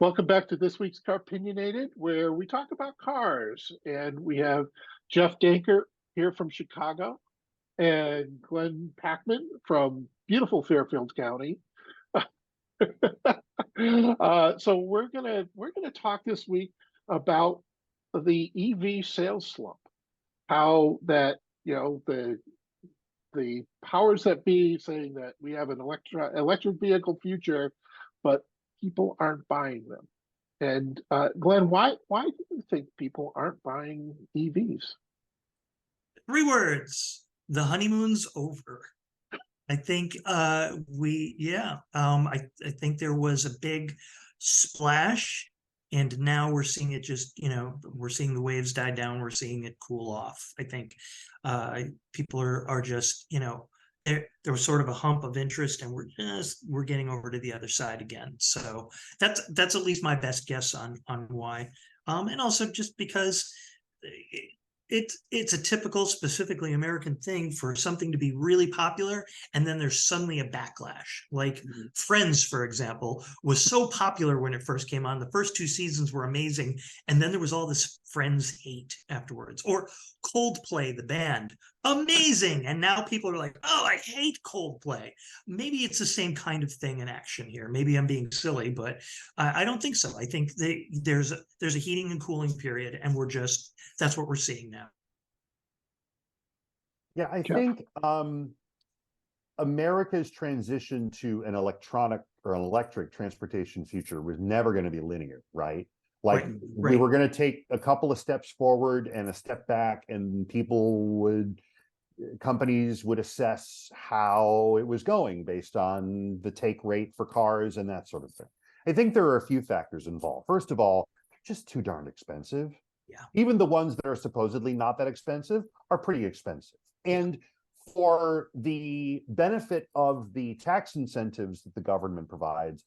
Welcome back to this week's Car-Pinionated, where we talk about cars. And we have Jeff Danker here from Chicago and Glenn Packman from beautiful Fairfield County. So we're gonna talk this week about the EV sales slump, how that the powers that be saying that we have an electric vehicle future, but people aren't buying them. And Glenn, why do you think people aren't buying EVs? Three words: the honeymoon's over. I think I think there was a big splash, and now we're seeing it we're seeing the waves die down, we're seeing it cool off. I think people are just, there was sort of a hump of interest, and we're getting over to the other side again. So that's at least my best guess on why. And also just because it's a typical, specifically American thing for something to be really popular, and then there's suddenly a backlash. Like Friends, for example, was so popular when it first came on. The first two seasons were amazing, and then there was all this Friends hate afterwards. Or Coldplay, the band, amazing, and now people are like, oh, I hate Coldplay. Maybe it's the same kind of thing in action here. Maybe I'm being silly, but I don't think so. I think there's a heating and cooling period, and that's what we're seeing now. Yeah, I Jeff? think America's transition to an electronic or an electric transportation future was never going to be linear, right? Like we were going to take a couple of steps forward and a step back, and companies would assess how it was going based on the take rate for cars and that sort of thing. I think there are a few factors involved. First of all, they're just too darn expensive. Yeah. Even the ones that are supposedly not that expensive are pretty expensive. And for the benefit of the tax incentives that the government provides,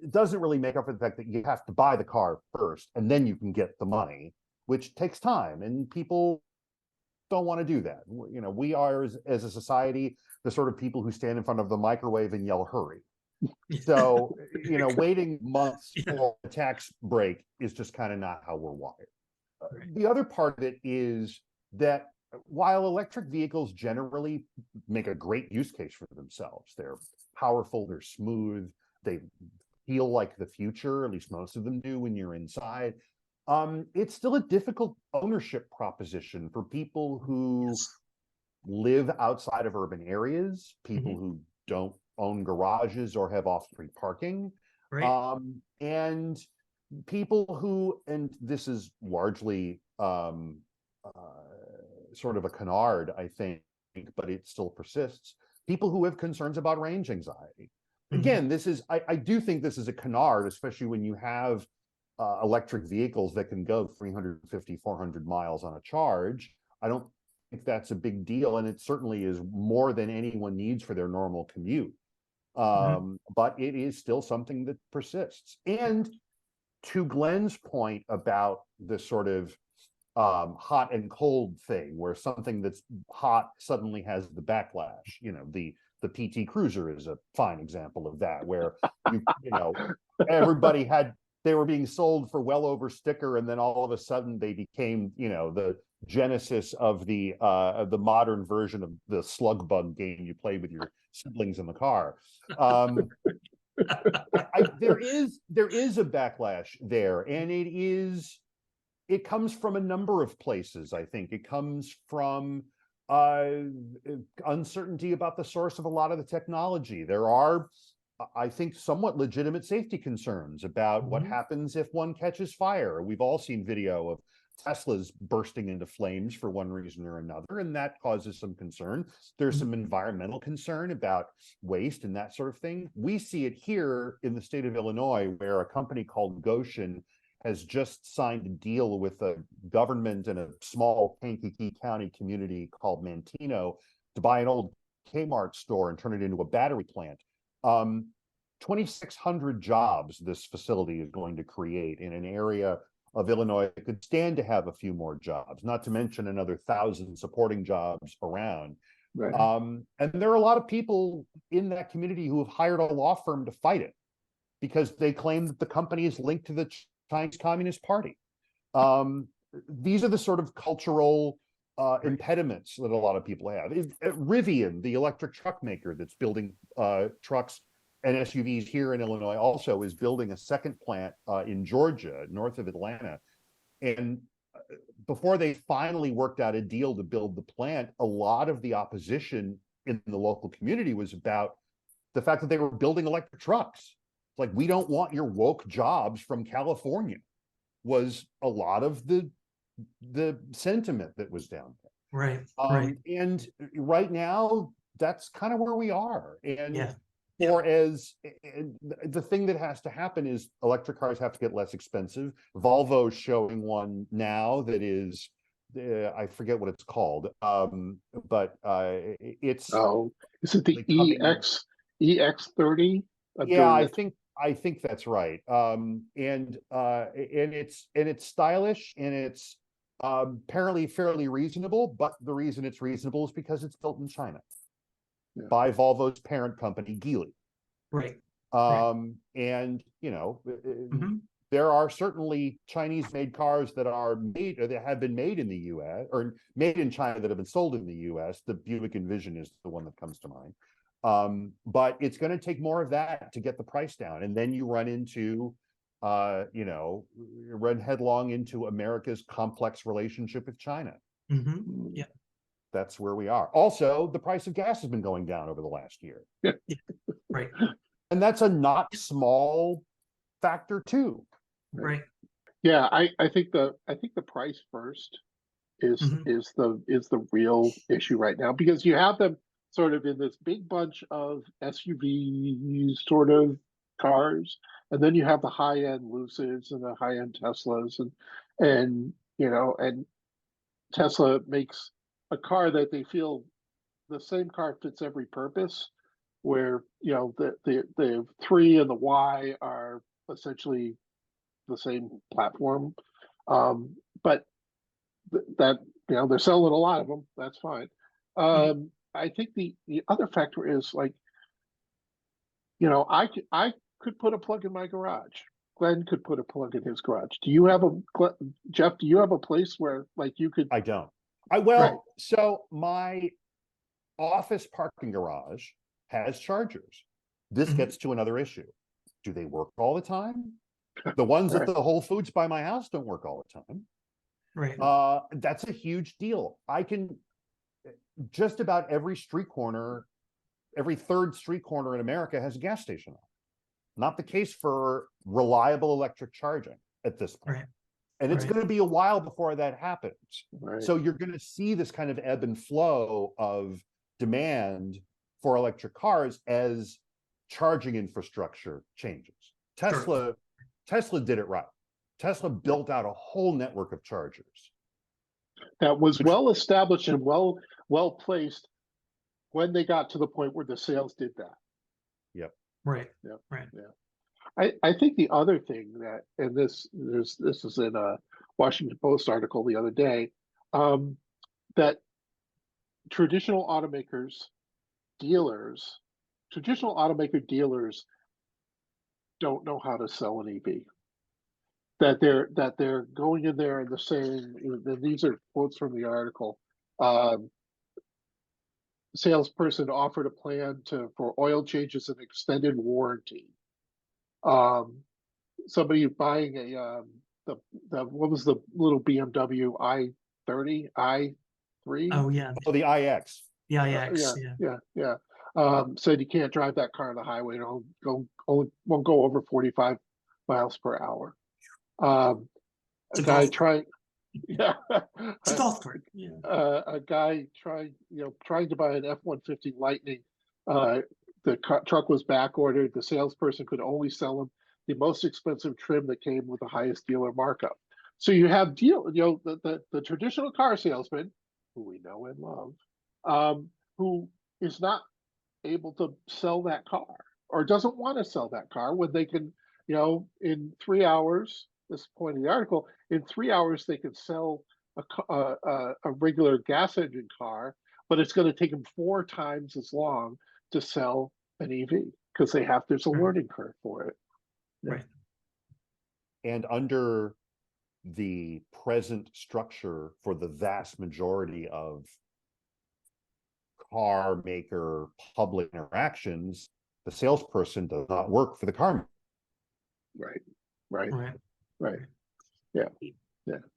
it doesn't really make up for the fact that you have to buy the car first and then you can get the money, which takes time, and people don't want to do that. We are, as a society, the sort of people who stand in front of the microwave and yell, hurry. So, waiting months for a tax break is just kind of not how we're wired. The other part of it is that while electric vehicles generally make a great use case for themselves, they're powerful, they're smooth, they feel like the future, at least most of them do when you're inside. It's still a difficult ownership proposition for people who live outside of urban areas, people who don't own garages or have off-street parking, and people who, and this is largely sort of a canard, I think, but it still persists, people who have concerns about range anxiety. Again, I do think this is a canard, especially when you have electric vehicles that can go 350, 400 miles on a charge. I don't think that's a big deal, and it certainly is more than anyone needs for their normal commute. But it is still something that persists. And to Glenn's point about the sort of hot and cold thing, where something that's hot suddenly has the backlash. The PT Cruiser is a fine example of that, where everybody they were being sold for well over sticker, and then all of a sudden they became, the genesis of the modern version of the slug bug game you play with your siblings in the car. There is a backlash there, and it comes from a number of places. I think it comes from uncertainty about the source of a lot of the technology. There are, I think, somewhat legitimate safety concerns about what happens if one catches fire. We've all seen video of Teslas bursting into flames for one reason or another, and that causes some concern. There's some environmental concern about waste and that sort of thing. We see it here in the state of Illinois, where a company called Goshen has just signed a deal with a government and a small Kankakee County community called Manteno to buy an old Kmart store and turn it into a battery plant. 2,600 jobs this facility is going to create in an area of Illinois that could stand to have a few more jobs, not to mention another 1,000 supporting jobs around. And there are a lot of people in that community who have hired a law firm to fight it. because they claim that the company is linked to the Chinese Communist Party. These are the sort of cultural impediments that a lot of people have. Rivian, the electric truck maker that's building trucks and SUVs here in Illinois, also is building a second plant in Georgia, north of Atlanta. And before they finally worked out a deal to build the plant, a lot of the opposition in the local community was about the fact that they were building electric trucks. It's like, we don't want your woke jobs from California, was a lot of the sentiment that was down there. Right. Right. And right now, that's kind of where we are. And Yeah. or as the thing that has to happen is electric cars have to get less expensive. Volvo's showing one now that is, I forget what it's called, but it's is it the EX30? Yeah, I think that's right. And it's stylish, and it's apparently fairly reasonable. But the reason it's reasonable is because it's built in China by Volvo's parent company, Geely. Right. And there are certainly Chinese-made cars that are made, or that have been made in the U.S. or made in China that have been sold in the U.S. The Buick Envision is the one that comes to mind. But it's going to take more of that to get the price down, and then you run into, run headlong into America's complex relationship with China. Yeah. That's where we are. Also, the price of gas has been going down over the last year. Yeah. Right. And that's a not small factor too. Right. Yeah, I think the price first is the real issue right now, because you have them sort of in this big bunch of SUV sort of cars, and then you have the high-end Lucids and the high-end Teslas, and Tesla makes a car that they feel the same car fits every purpose, where the 3 and the Y are essentially the same platform, but that they're selling a lot of them. That's fine. I think the other factor is, like, I could put a plug in my garage. Glenn could put a plug in his garage. Do you have Jeff? Do you have a place where, like, you could? I don't. Right. So my office parking garage has chargers. This gets to another issue. Do they work all the time? The ones at the Whole Foods by my house don't work all the time. Right. That's a huge deal. I can just about every third street corner in America has a gas station on. Not the case for reliable electric charging at this point. Right. And it's going to be a while before that happens. Right. So you're going to see this kind of ebb and flow of demand for electric cars as charging infrastructure changes. Tesla did it right. Tesla built out a whole network of chargers that was well established and well placed when they got to the point where the sales did that. Yep. Right. Yeah. Right. Yeah. I think the other thing that, and this is in a Washington Post article the other day, that traditional automaker dealers don't know how to sell an EV. That they're going in there and they're saying, and these are quotes from the article. Salesperson offered a plan for oil changes and extended warranty. Somebody buying what was the little BMW i30 i3? Oh yeah. Oh, the iX. The iX. Yeah. Said you can't drive that car on the highway. Won't go over 45 miles per hour. A guy trying. Yeah, it's a golf cart. Yeah. A guy trying to buy an F-150 Lightning. The truck was back ordered. The salesperson could only sell him the most expensive trim that came with the highest dealer markup. So you have the traditional car salesman, who we know and love, who is not able to sell that car, or doesn't want to sell that car, when they can, in 3 hours. This point of the article, in 3 hours they can sell a regular gas engine car, but it's going to take them 4 times as long to sell an EV, because there's a learning curve for it. Right. And under the present structure for the vast majority of car maker public interactions, the salesperson does not work for the car maker. Right, right, Right. right. Yeah.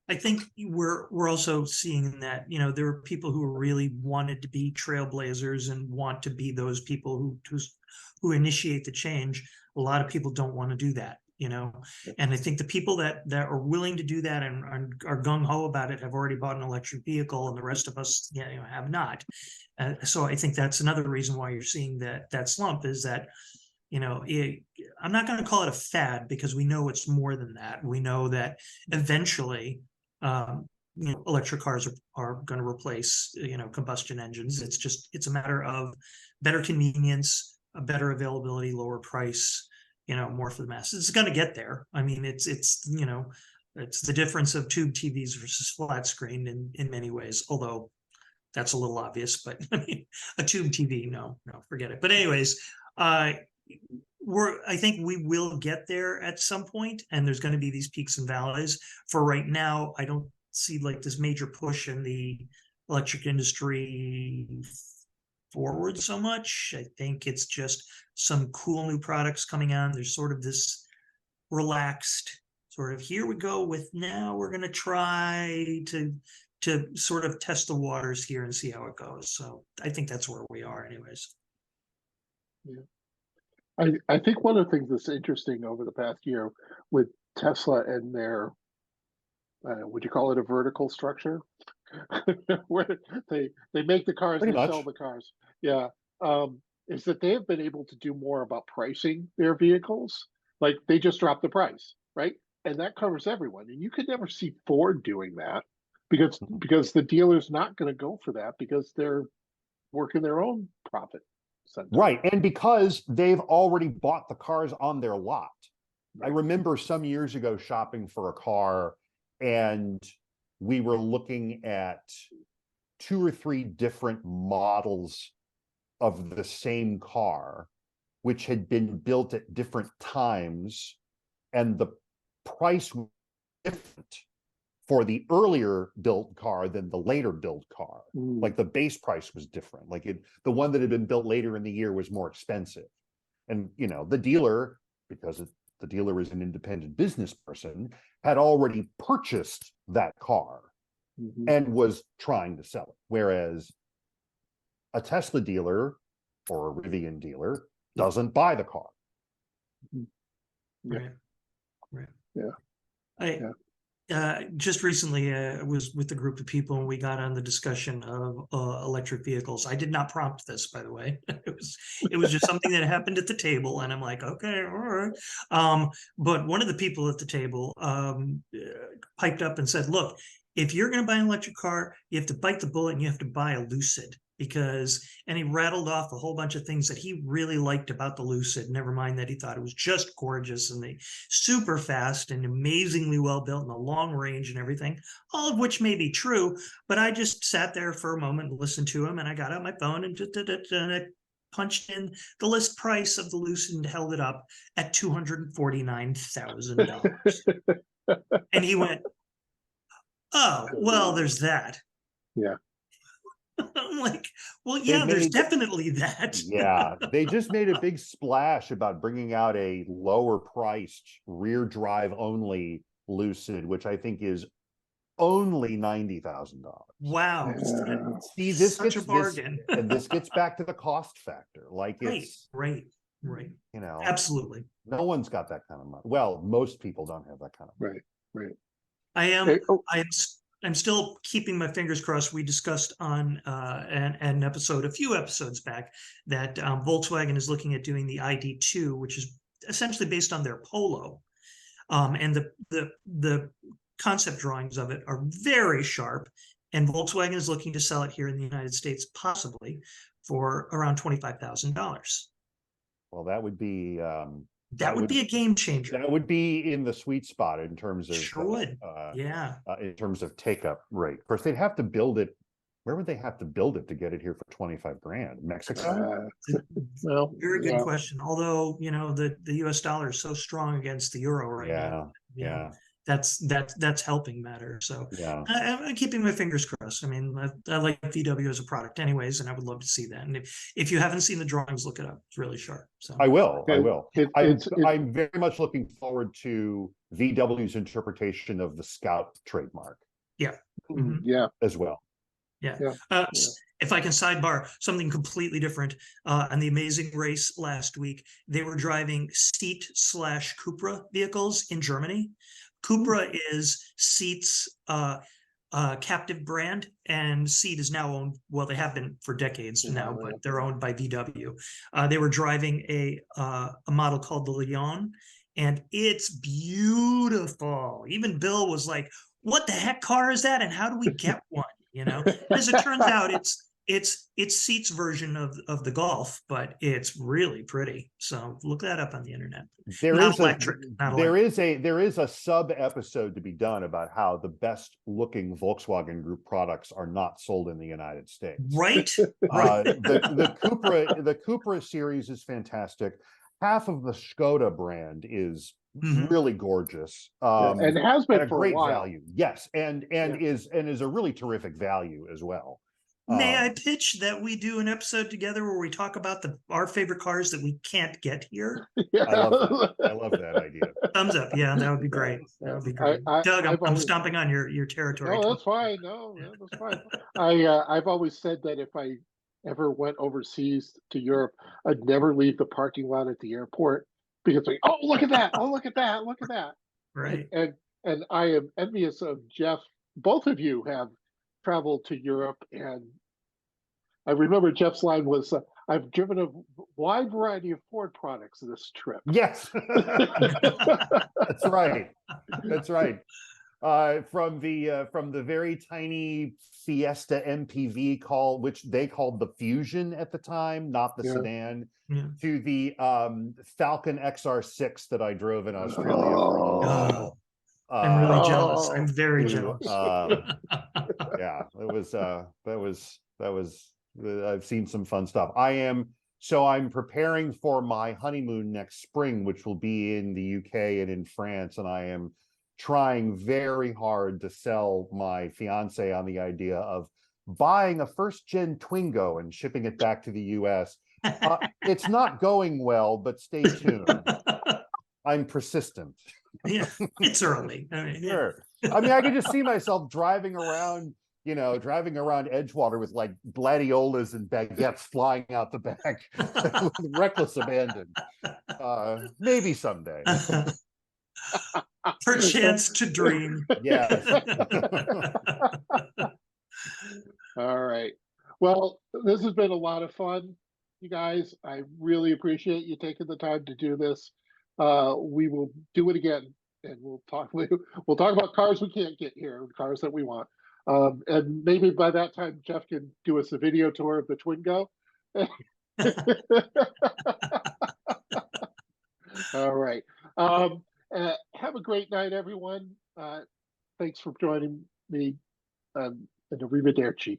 I think we're also seeing that, you know, there are people who really wanted to be trailblazers and want to be those people who initiate the change. A lot of people don't want to do that, you know. And I think the people that are willing to do that and are gung ho about it have already bought an electric vehicle, and the rest of us, you know, have not. So I think that's another reason why you're seeing that slump, is that, you know, I'm not going to call it a fad, because we know it's more than that. We know that eventually, you know, electric cars are going to replace, you know, combustion engines. It's a matter of better convenience, a better availability, lower price, you know, more for the masses. It's going to get there. I mean, it's you know, it's the difference of tube TVs versus flat screen in many ways, although that's a little obvious. But I mean, a tube TV, no, forget it. But anyways, I think we will get there at some point, and there's going to be these peaks and valleys. For right now, I don't see like this major push in the electric industry forward so much. I think it's just some cool new products coming on. There's sort of this relaxed sort of, here we go with, now we're going to try to sort of test the waters here and see how it goes. So I think that's where we are anyways. Yeah. I think one of the things that's interesting over the past year with Tesla and their, would you call it a vertical structure? Where they make the cars, Pretty they much. sell the cars. Yeah. Is that they have been able to do more about pricing their vehicles. Like they just drop the price, right? And that covers everyone. And you could never see Ford doing that because the dealer's not going to go for that, because they're working their own profit center. Right. And because they've already bought the cars on their lot. I Right. remember some years ago shopping for a car, and we were looking at 2 or 3 different models of the same car, which had been built at different times, and the price was different for the earlier built car than the later built car. Like the base price was different. Like the one that had been built later in the year was more expensive. And, you know, the dealer, because the dealer is an independent business person, had already purchased that car and was trying to sell it. Whereas a Tesla dealer or a Rivian dealer doesn't buy the car. Right. Yeah. Just recently, I was with a group of people and we got on the discussion of electric vehicles. I did not prompt this, by the way. It was just something that happened at the table, and I'm like, okay, all right. But one of the people at the table piped up and said, "Look, if you're going to buy an electric car, you have to bite the bullet and you have to buy a Lucid." And he rattled off a whole bunch of things that he really liked about the Lucid, never mind that he thought it was just gorgeous and they super fast and amazingly well built and a long range and everything, all of which may be true. But I just sat there for a moment and listened to him, and I got out my phone and just I punched in the list price of the Lucid and held it up at $249,000. And he went, "Oh, well, there's that." Yeah. I'm like, well, yeah, there's definitely that. Yeah, they just made a big splash about bringing out a lower priced rear drive only Lucid, which I think is only $90,000. Wow. See, this Such gets a bargain. and this gets back to the cost factor. Like it's right. You know, Absolutely. no one's got that kind of money. Well, most people don't have that kind of money. Right. I'm still keeping my fingers crossed. We discussed on an episode, a few episodes back, that Volkswagen is looking at doing the ID2, which is essentially based on their Polo. And the concept drawings of it are very sharp. And Volkswagen is looking to sell it here in the United States, possibly for around $25,000. Well, that would be that would be a game changer. That would be in the sweet spot in terms of sure would. in terms of take up rate. Of course, they'd have to build it where would they have to build it to get it here for 25 grand? Mexico? Well, Very good yeah. question. Although, the US dollar is so strong against the euro right now. Yeah, That's helping matter. So yeah. I'm keeping my fingers crossed. I mean, I like VW as a product anyways, and I would love to see that. And if you haven't seen the drawings, look it up. It's really sharp. So I will. It's I'm very much looking forward to VW's interpretation of the Scout trademark mhm. yeah. as well. Yeah. Yeah. If I can sidebar something completely different, on the Amazing Race last week, they were driving Seat/Cupra vehicles in Germany. Cupra is Seat's captive brand, and Seat is now owned. Well, they have been for decades now, but they're owned by VW. They were driving a model called the Leon, and it's beautiful. Even Bill was like, "What the heck car is that? And how do we get one?" As it turns out, it's Seat's version of the Golf, but it's really pretty. So look that up on the internet. There Not is electric. Not there electric. is a sub episode to be done about how the best looking Volkswagen Group products are not sold in the United States. Right. Right. The Cupra series is fantastic. Half of the Skoda brand is Mhm. really gorgeous. And has been at a for great a while. value. Yes, and is a really terrific value as well. May I pitch that we do an episode together where we talk about our favorite cars that we can't get here? Yeah. I love that idea. Thumbs up. Yeah, that would be great. That would be great. Doug, I'm stomping on your territory. No, that's fine. No, that's fine. I've always said that if I ever went overseas to Europe, I'd never leave the parking lot at the airport because like, oh, look at that! Oh, look at that! Look at that! Right. And I am envious of Jeff. Both of you have traveled to Europe, and I remember Jeff's line was, "I've driven a wide variety of Ford products this trip." Yes, that's right. That's right. From the very tiny Fiesta MPV which they called the Fusion at the time, not the Yeah. sedan, Yeah. to the Falcon XR6 that I drove in Australia for a little while. I'm really jealous. Oh. I'm very to, jealous. Yeah, that was I've seen some fun stuff. I'm preparing for my honeymoon next spring, which will be in the UK and in France, and I am trying very hard to sell my fiance on the idea of buying a first gen Twingo and shipping it back to the US. It's not going well, but stay tuned. I'm persistent. Yeah, it's early. I mean, Sure. I mean, I can just see myself driving around Edgewater with like gladiolas and baguettes flying out the back with reckless abandon. Maybe someday. Perchance to dream. Yes. All right. Well, this has been a lot of fun, you guys. I really appreciate you taking the time to do this. We will do it again, and we'll talk about cars we can't get here, cars that we want. And maybe by that time, Jeff can do us a video tour of the Twingo. All right. Have a great night, everyone. Thanks for joining me, and arrivederci.